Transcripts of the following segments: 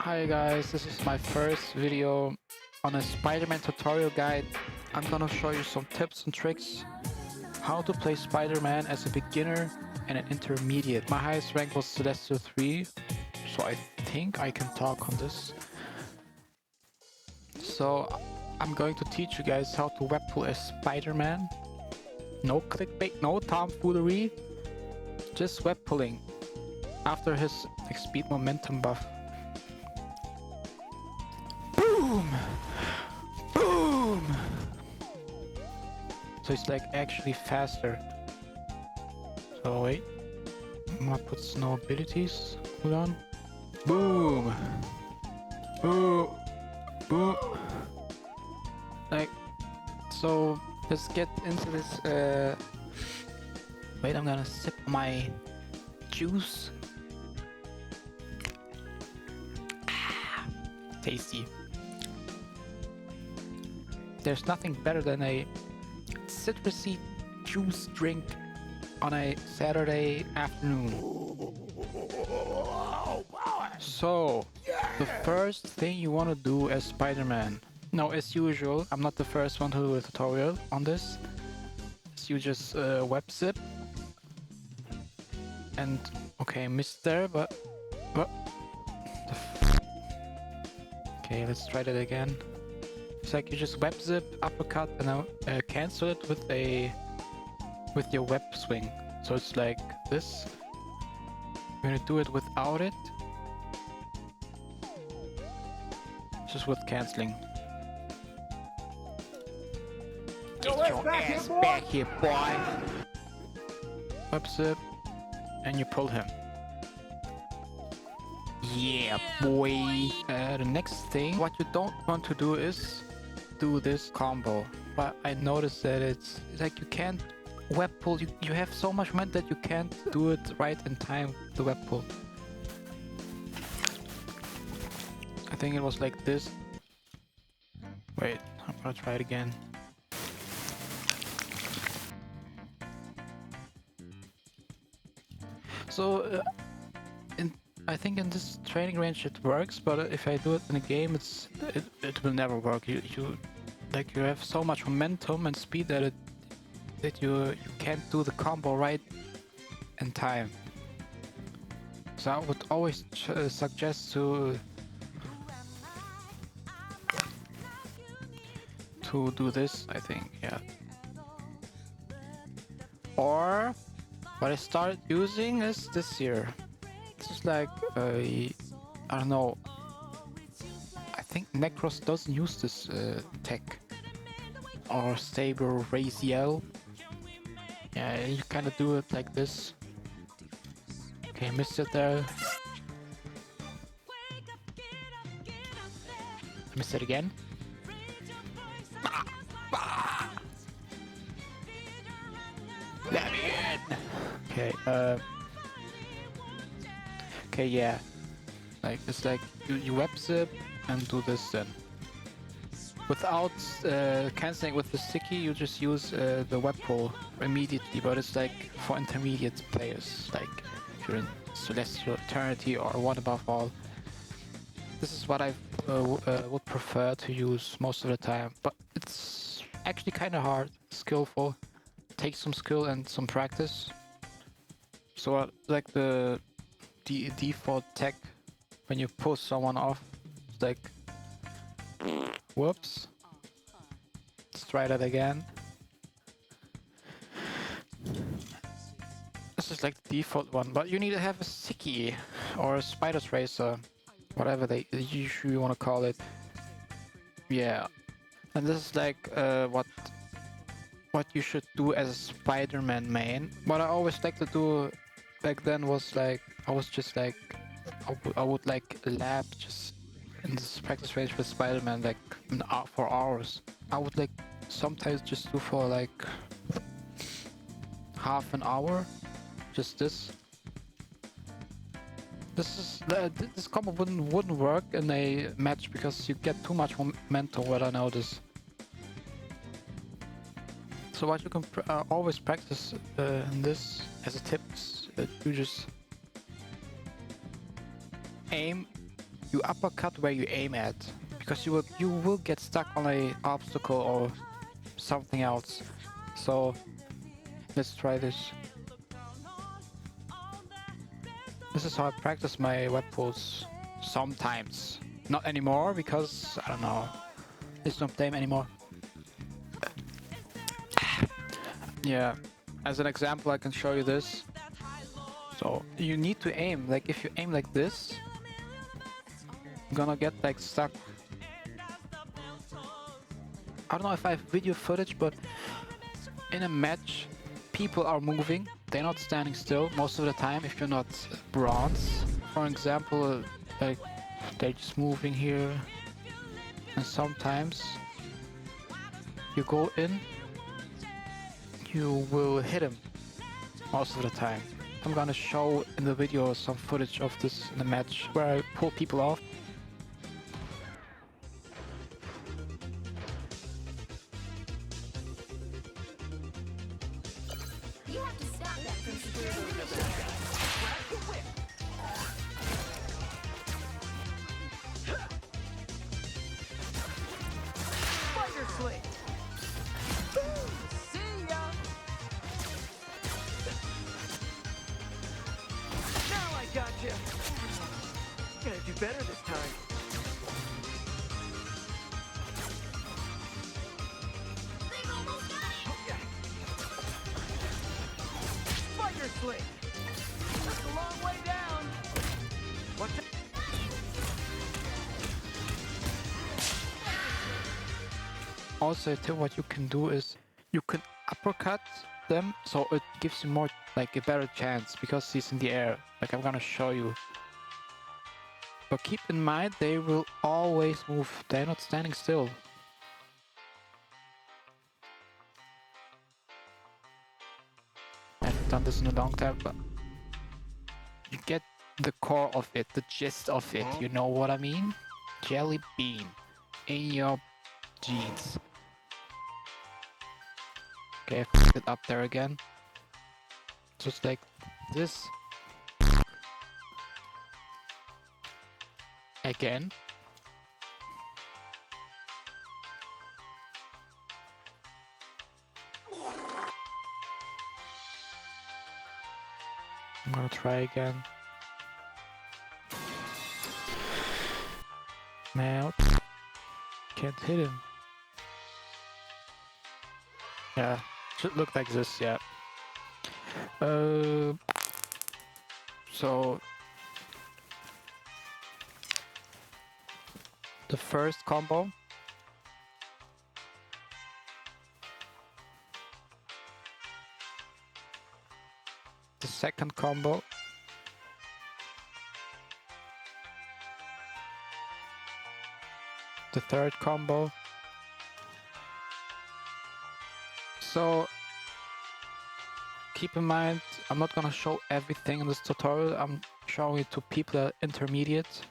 Hi guys, this is my first video on a Spider-Man tutorial guide. I'm gonna show you some tips and tricks how to play Spider-Man as a beginner and an intermediate. My highest rank was Celestial 3, so I think I can talk on this. So I'm going to teach you guys how to web pull as Spider-Man. No clickbait, no tomfoolery, just web pulling after his speed momentum buff. Boom! Boom! So it's like actually faster. So wait, I'm gonna put no abilities. Hold on. Boom! Boom! Boom! Like, so let's get into this. Wait, I'm gonna sip my juice. Tasty. There's nothing better than a citrusy juice drink on a Saturday afternoon. So, the first thing you want to do as Spider-Man. Now, as usual, I'm not the first one to do a tutorial on this. So you just web zip. And, okay, missed there, but okay, let's try that again. It's like you just web zip, uppercut, and now cancel it with your web swing. So it's like this. You're gonna do it without it, just with canceling. Get your ass back here, boy! Web zip, and you pull him. Yeah, boy. The next thing, what you don't want to do is do this combo. But I noticed that it's like you can't web pull. You have so much momentum that you can't do it right in time, the web pull. I think it was like this. Wait, I'm gonna try it again. So, I think in this training range it works, but if I do it in a game, it will never work. You have so much momentum and speed that you can't do the combo right in time. So I would always suggest to do this. I think, yeah. Or what I started using is this here. This is like I don't know. I think Necros doesn't use this tech. Or Saber Raziel. Yeah, you kind of do it like this. Okay, missed it there. Missed it again. Let me in. Okay. Okay, yeah. Like it's like you web zip and do this then. Without canceling with the sticky, you just use the web pull immediately, but it's like for intermediate players, like if you're in Celestial Eternity or One Above All. This is what I would prefer to use most of the time, but it's actually kind of hard, skillful. It takes some skill and some practice. So like the default tech when you pull someone off, it's like, whoops. Let's try that again. This is like the default one, but you need to have a sticky or a spider tracer, whatever they usually want to call it. Yeah, and this is like what you should do as a Spider-Man main. What I always like to do back then was like I would like lab just in this practice range with Spider-Man like for hours. I would like sometimes just do for like half an hour, just this. This combo wouldn't work in a match because you get too much momentum. What I notice. So what you can always practice in this as a tip is you just aim you uppercut where you aim at, because you will get stuck on a obstacle or something else. So let's try this. This is how I practice my web pulls sometimes. Not anymore because I don't know. It's not time anymore. Yeah, as an example I can show you this. So you need to aim, like if you aim like this, you're gonna get like stuck. I don't know if I have video footage, but in a match people are moving, they're not standing still most of the time if you're not bronze. For example, like they're just moving here, and sometimes you go in, you will hit him most of the time. I'm gonna show in the video some footage of this in the match where I pull people off. You have to stop that from Squirrel Girl. Spider Slate! See ya! Now I gotcha! Gotta do better this time. They've almost got it! Spider Slate! That's a long way down! What's it? Also, too, what you can do is you can uppercut them, so it gives you more, like a better chance because he's in the air. Like I'm gonna show you. But keep in mind, they will always move. They're not standing still. I haven't done this in a long time, but you get the core of it, the gist of it. You know what I mean? Jelly bean in your jeans. Okay, I fucked it up there again. Just like this. Again. I'm gonna try again. Man, can't hit him. Yeah, should look like this, yeah. So the first combo. The second combo. The third combo. So keep in mind, I'm not gonna show everything in this tutorial. I'm showing it to people that are intermediate.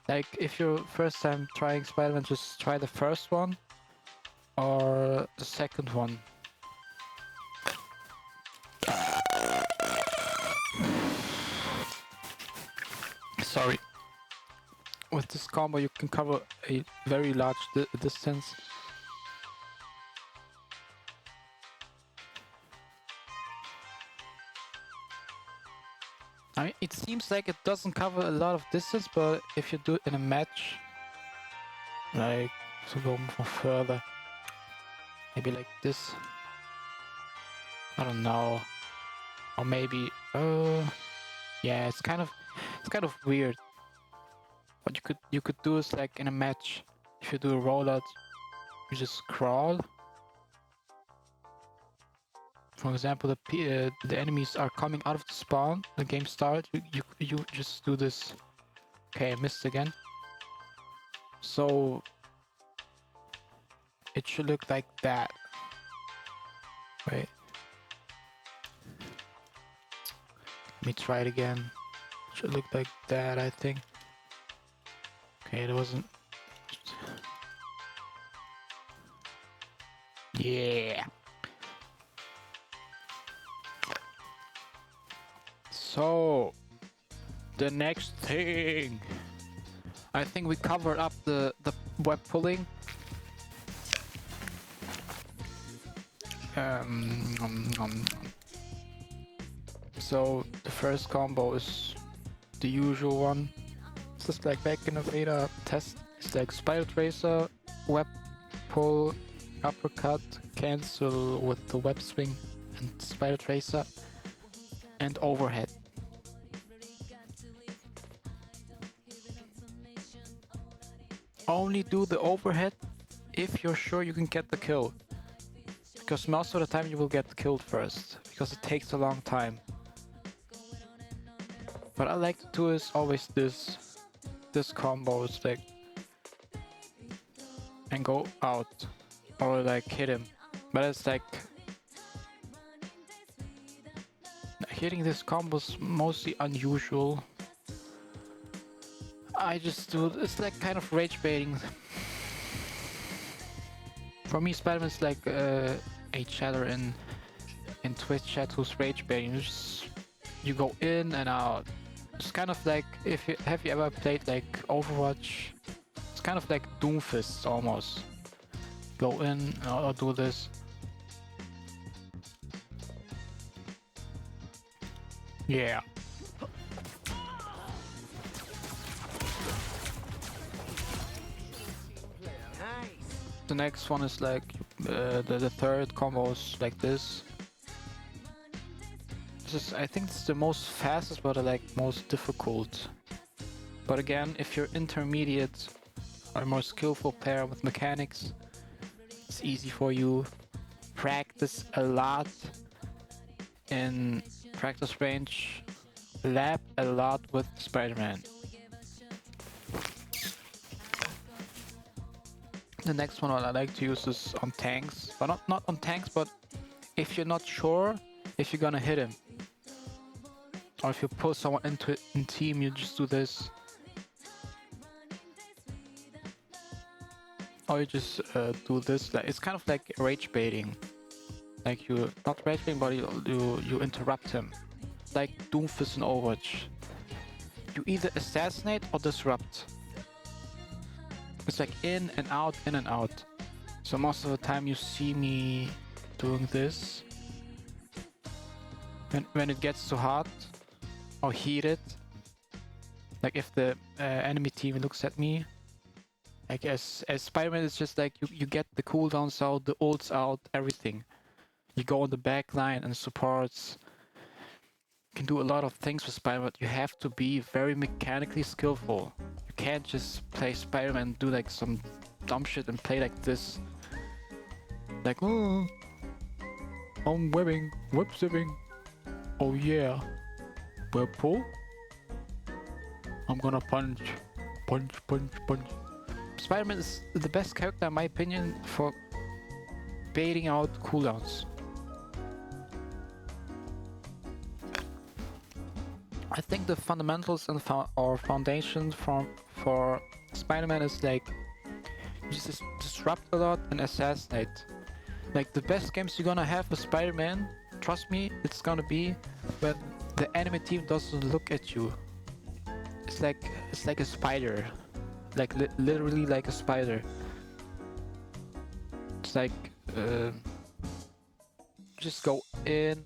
Like if you're first time trying Spiderman, just try the first one or the second one. Sorry. With this combo you can cover a very large distance. I mean, it seems like it doesn't cover a lot of distance, but if you do it in a match, like to go more further, maybe like this. I don't know, or maybe yeah, it's kind of weird. What you could do is like in a match, if you do a rollout, you just crawl. For example, the enemies are coming out of the spawn. The game starts. You just do this. Okay, I missed again. So it should look like that. Wait. Let me try it again. It should look like that, I think. Okay, it wasn't. Yeah. So the next thing I think we covered up the web pulling. So the first combo is the usual one. It's just like back in the beta test. It's like Spider Tracer, web pull, uppercut, cancel with the web swing and Spider Tracer, and overhead. Only do the overhead if you're sure you can get the kill. Because most of the time you will get killed first, because it takes a long time. What I like to do is always this combo is like, and go out, or like hit him. But it's like, hitting this combo is mostly unusual. I just do, it's like kind of rage baiting. For me, Spiderman's like a chatter in Twitch chat who's rage baiting. You go in and out. It's kind of like, have you ever played like Overwatch? It's kind of like Doomfist almost. Go in or do this. Yeah. The next one is like the third combo is like this. I think it's the most fastest, but like most difficult. But again, if you're intermediate or a more skillful player with mechanics, it's easy for you. Practice a lot in practice range. Lab a lot with Spider-Man. The next one I like to use is on tanks, but not on tanks, but if you're not sure if you're gonna hit him, or if you pull someone into in team, you just do this, or you just do this. Like, it's kind of like rage baiting. Like you not rage baiting, but you interrupt him, like Doomfist in Overwatch. You either assassinate or disrupt. It's like in and out, in and out. So most of the time you see me doing this. When it gets too hot or heated, like if the enemy team looks at me, like as Spider-Man, it's just like you get the cooldowns out, the ults out, everything. You go on the back line and supports. You can do a lot of things with Spider-Man, but you have to be very mechanically skillful. You can't just play Spider-Man and do like some dumb shit and play like this. Like, oh, I'm webbing, web zipping. Oh yeah, web pull. I'm gonna punch. Spider-Man is the best character in my opinion for baiting out cooldowns. I think the fundamentals and or foundation for Spider-Man is like you just disrupt a lot and assassinate. Like the best games you're gonna have with Spider-Man, trust me, it's gonna be when the enemy team doesn't look at you. It's like a spider, like literally like a spider. It's like just go in.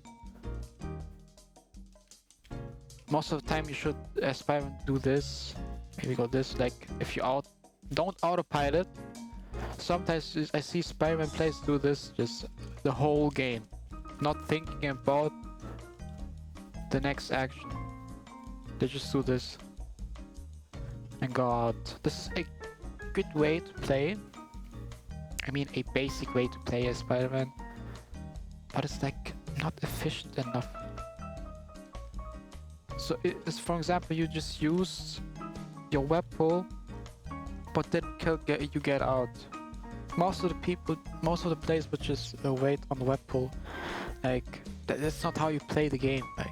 Most of the time you should, as Spider-Man, do this. Maybe go this, like if you don't autopilot. Sometimes I see Spider-Man players do this just the whole game, not thinking about the next action. They just do this. And God, this is a good way to play. I mean, a basic way to play as Spider-Man, but it's like not efficient enough. So it's, for example, you just use your web pull, but then you get out. Most of the players would just wait on the web pull. Like that's not how you play the game. Like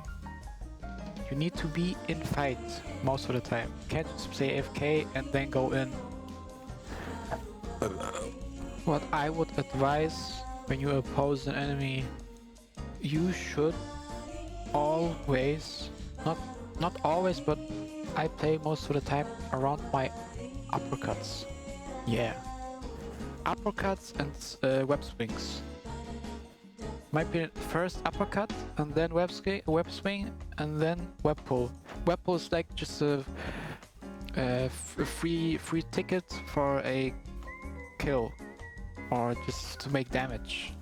you need to be in fight most of the time. You can't just say AFK and then go in. What I would advise when you oppose an enemy, you should always, not always, but I play most of the time around my uppercuts. Yeah. Uppercuts and web swings. Might be first uppercut and then web swing and then web pull. Web pull is like just a free ticket for a kill or just to make damage.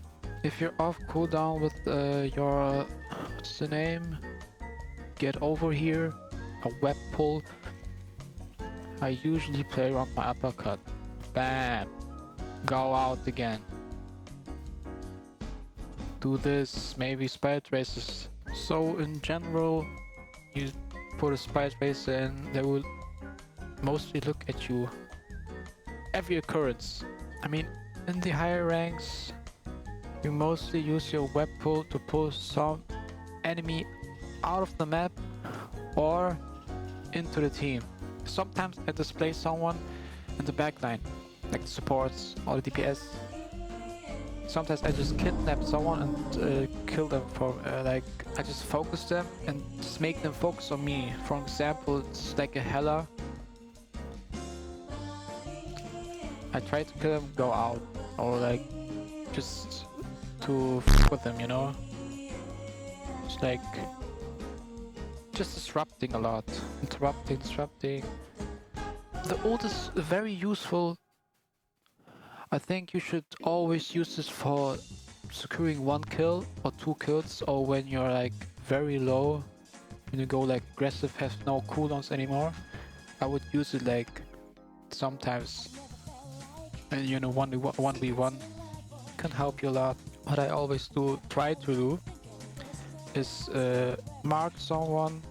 If you're off cooldown with your what's the name? Get over here. A web pull. I usually play around my uppercut. Bam. Go out again. Do this, maybe spider traces. So in general, you put a spider trace in, they will mostly look at you. Every occurrence. I mean, in the higher ranks, you mostly use your web pull to pull some enemy out of the map or into the team. Sometimes I display someone in the backline, like the supports or the DPS. Sometimes I just kidnap someone and kill them for like I just focus them and just make them focus on me. For example, it's like a Hela. I try to kill them, go out, or like just to f with them, you know. It's like just disrupting a lot, disrupting. The ult is very useful. I think you should always use this for securing 1 kill or 2 kills, or when you're like very low, when you go like aggressive, have no cooldowns anymore. I would use it like sometimes, and you know, 1v1 can help you a lot. What I always try to do is mark someone,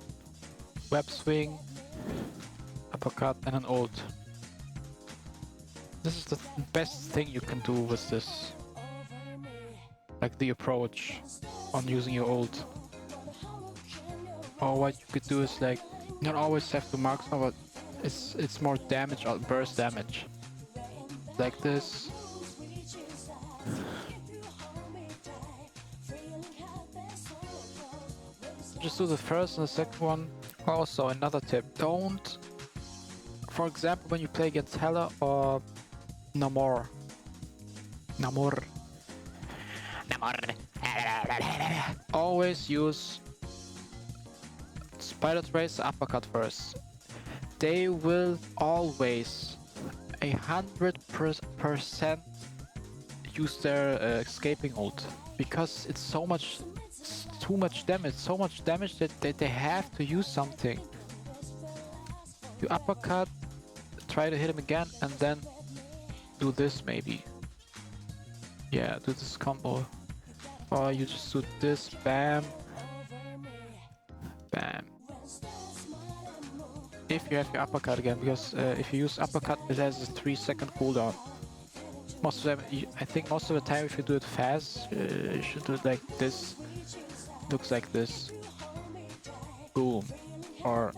web swing, uppercut and an ult. This is the best thing you can do with this. Like the approach on using your ult. Or what you could do is like, not always have to mark someone, but it's more damage or burst damage. Like this. Just do the first and the second one. Also, another tip, don't, for example, when you play against Hela or Namor. Always use Spider Trace uppercut first. They will always 100% use their escaping ult, because it's too much damage that they have to use something. You uppercut, try to hit him again, and then do this maybe. Yeah, do this combo. Or you just do this, bam, bam. If you have your uppercut again, because if you use uppercut, it has a 3-second cooldown. Most of them, I think most of the time, if you do it fast, you should do it like this. Looks like this. Boom. Or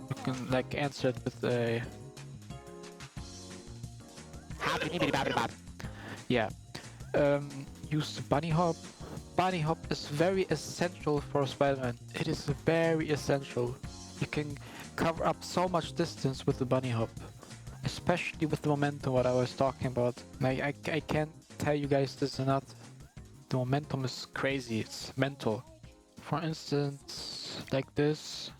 you can like answer it with a. Yeah. Use the bunny hop. Bunny hop is very essential for Spider-Man. It is very essential. You can cover up so much distance with the bunny hop. Especially with the momentum, what I was talking about. Like, I can't tell you guys this enough. The momentum is crazy, it's mental. For instance, like this.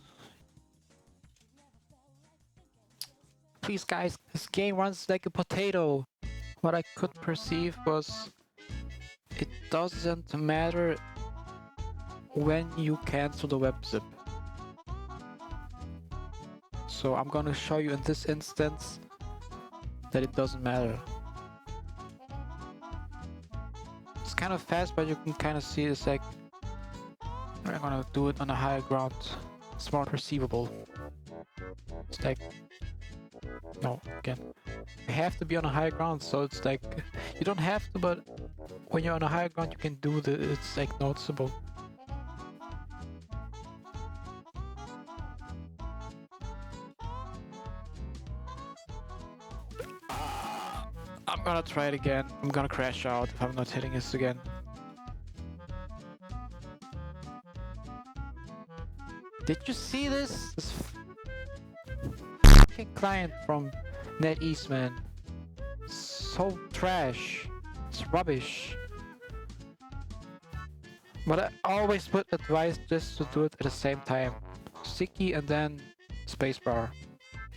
Please guys, this game runs like a potato. What I could perceive was, it doesn't matter when you cancel the web zip. So I'm gonna show you in this instance that it doesn't matter. It's kind of fast, but you can kind of see it's like, I'm gonna do it on a higher ground. It's more perceivable. It's like, no, again. You have to be on a higher ground, so it's like, you don't have to, but when you're on a higher ground, you can do it's like noticeable. I'm gonna try it again. I'm gonna crash out if I'm not hitting this again. Did you see this? fucking client from NetEase, man. So trash. It's rubbish. But I always would advise just to do it at the same time. Sticky and then spacebar.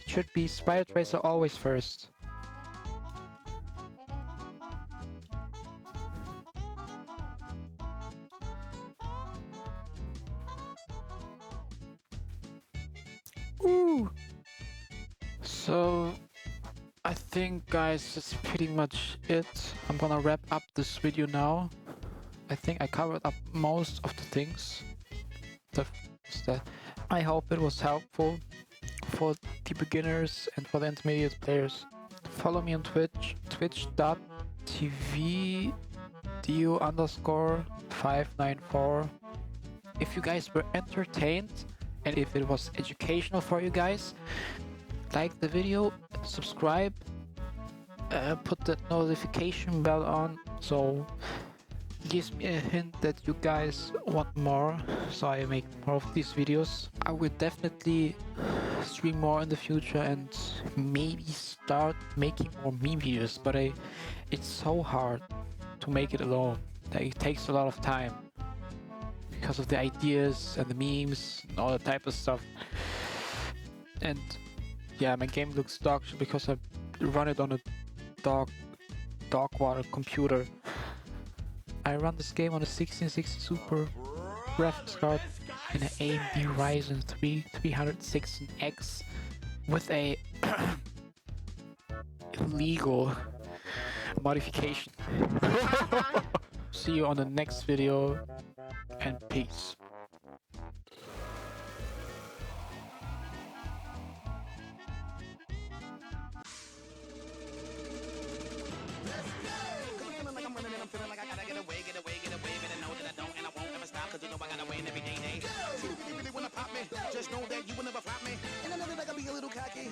It should be Spider Tracer always first. Ooh. So I think, guys, that's pretty much it. I'm gonna wrap up this video now. I think I covered up most of the things. That I hope it was helpful for the beginners and for the intermediate players. Follow me on Twitch, twitch.tv du_594. If you guys were entertained and if it was educational for you guys, like the video, subscribe, put that notification bell on, so it gives me a hint that you guys want more, so I make more of these videos. I will definitely stream more in the future and maybe start making more meme videos, but it's so hard to make it alone. Like, it takes a lot of time because of the ideas and the memes and all that type of stuff. And yeah, my game looks dog shit because I run it on a dog water computer. I run this game on a 1660 Super graphics card and an AMD Ryzen 3 316X with a illegal modification. See you on the next video, and peace. Just know that you will never flop me. And I know that I can be a little cocky.